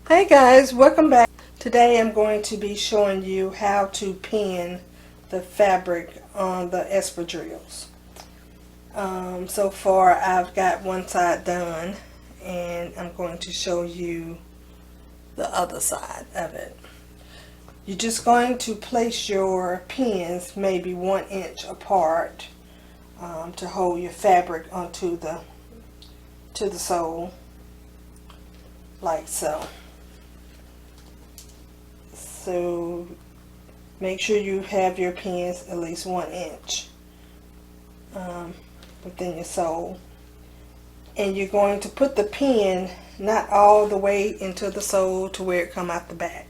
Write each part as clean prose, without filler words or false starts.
Hey guys, welcome back. Today I'm going to be showing you how to pin the fabric on the espradrilles. So far I've got one side done and I'm going to show you the other side of it. You're just going to place your pins maybe 1 inch apart to hold your fabric onto the sole, like so. So make sure you have your pins at least 1 inch within your sole. And you're going to put the pin not all the way into the sole to where it come out the back,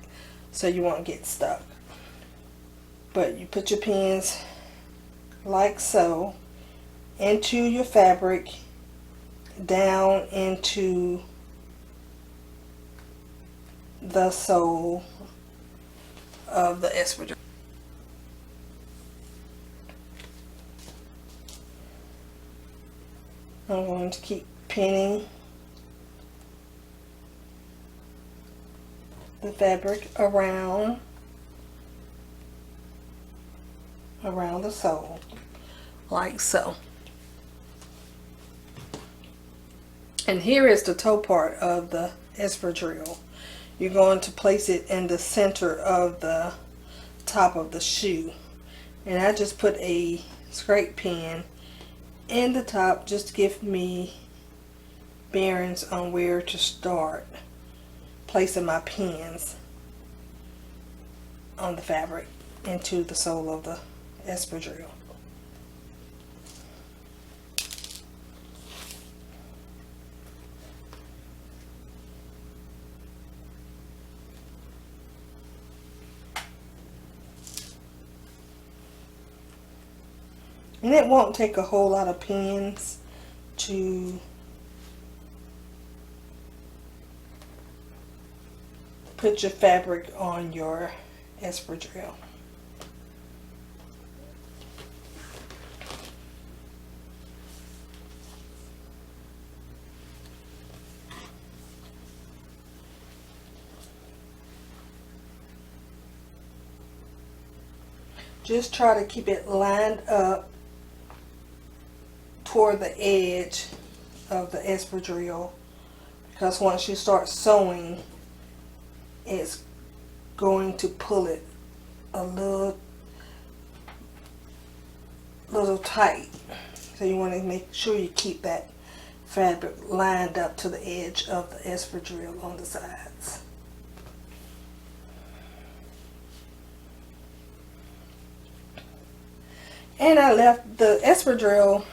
so you won't get stuck. But you put your pins like so into your fabric, down into the sole of the espradrille. I'm going to keep pinning the fabric around the sole, like so. And here is the toe part of the espradrille. You're going to place it in the center of the top of the shoe. And I just put a scrape pin in the top just to give me bearings on where to start placing my pins on the fabric into the sole of the espradrille. And it won't take a whole lot of pins to put your fabric on your espradrille. Just try to keep it lined up toward the edge of the espradrille, because once you start sewing, it's going to pull it a little tight. So you want to make sure you keep that fabric lined up to the edge of the espradrille on the sides. And I left the espradrille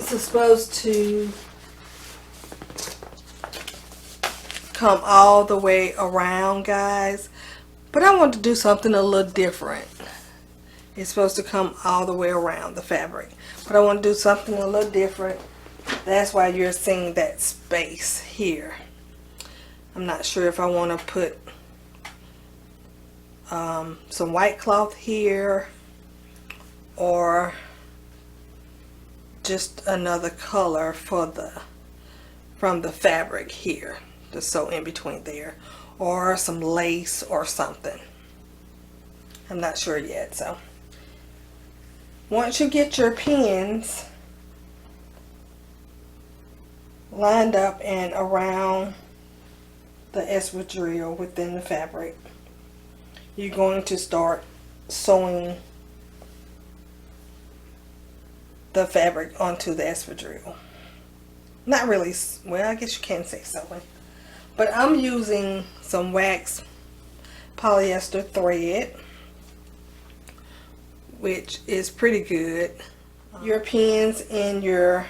supposed to come all the way around, guys, but I want to do something a little different. It's supposed to come all the way around the fabric, but I want to do something a little different. That's why you're seeing that space here. I'm not sure if I want to put some white cloth here or just another color for from the fabric here to sew in between there, or some lace or something. I'm not sure yet. So once you get your pins lined up and around the espradrille within the fabric, you're going to start sewing the fabric onto the espradrille. Not really, well, I guess you can say sewing, but I'm using some wax polyester thread, which is pretty good. Your pins in your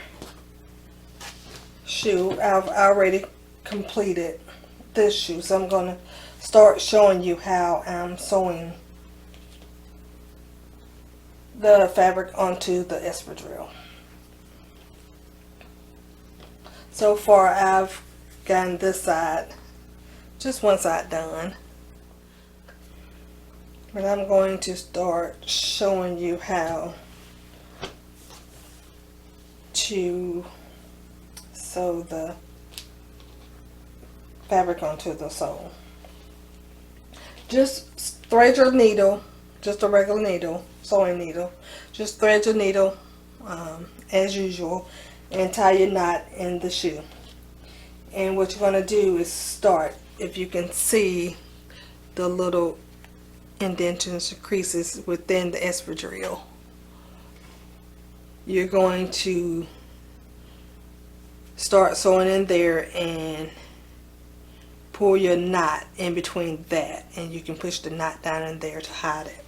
shoe, I've already completed this shoe, so I'm going to start showing you how I'm sewing the fabric onto the espradrille. So far I've gotten this side, just one side done, but I'm going to start showing you how to sew the fabric onto the sole. Just thread your needle, just a regular needle, sewing needle. Just thread your needle as usual and tie your knot in the shoe. And what you're going to do is start, if you can see the little indentions or creases within the espadrille, you're going to start sewing in there and pull your knot in between that, and you can push the knot down in there to hide it.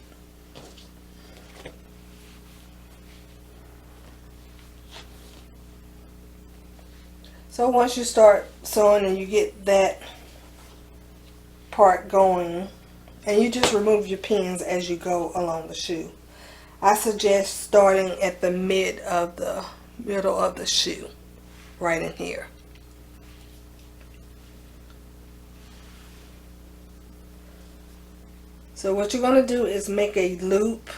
So once you start sewing and you get that part going, and you just remove your pins as you go along the shoe. I suggest starting at the middle of the shoe, right in here. So what you're going to do is make a loop,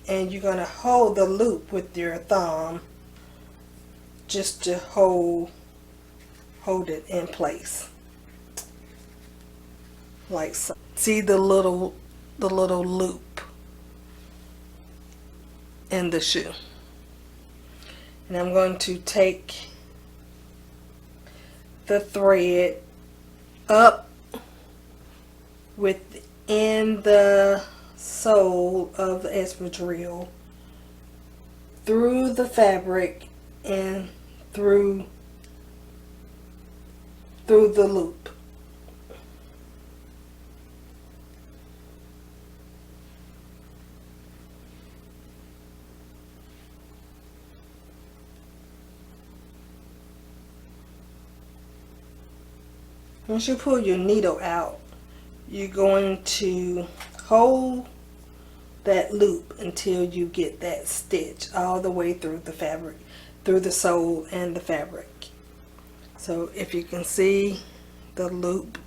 and you're going to hold the loop with your thumb just to hold it in place, like so. See the little loop in the shoe. And I'm going to take the thread up within the sole of the espadrille, through the fabric and through the loop. Once you pull your needle out, you're going to hold that loop until you get that stitch all the way through the fabric, through the sole and the fabric. So if you can see the loop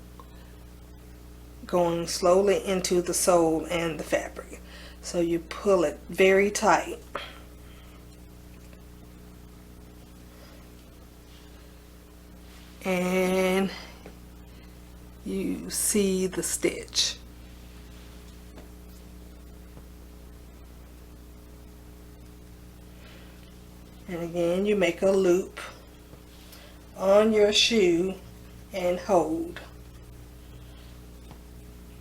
going slowly into the sole and the fabric. So you pull it very tight. And you see the stitch. And again, you make a loop on your shoe and hold.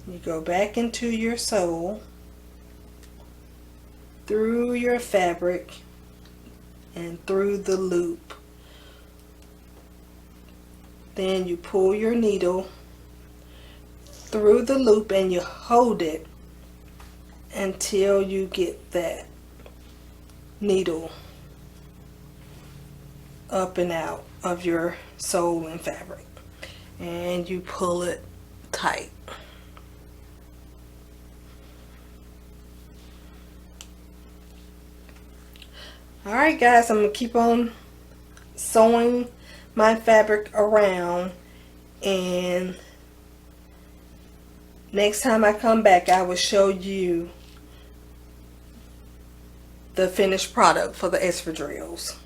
You go back into your sole, through your fabric and through the loop. Then you pull your needle through the loop and you hold it until you get that needle up and out of your sole and fabric, and you pull it tight. Alright guys, I'm going to keep on sewing my fabric around, and next time I come back I will show you the finished product for the espadrilles.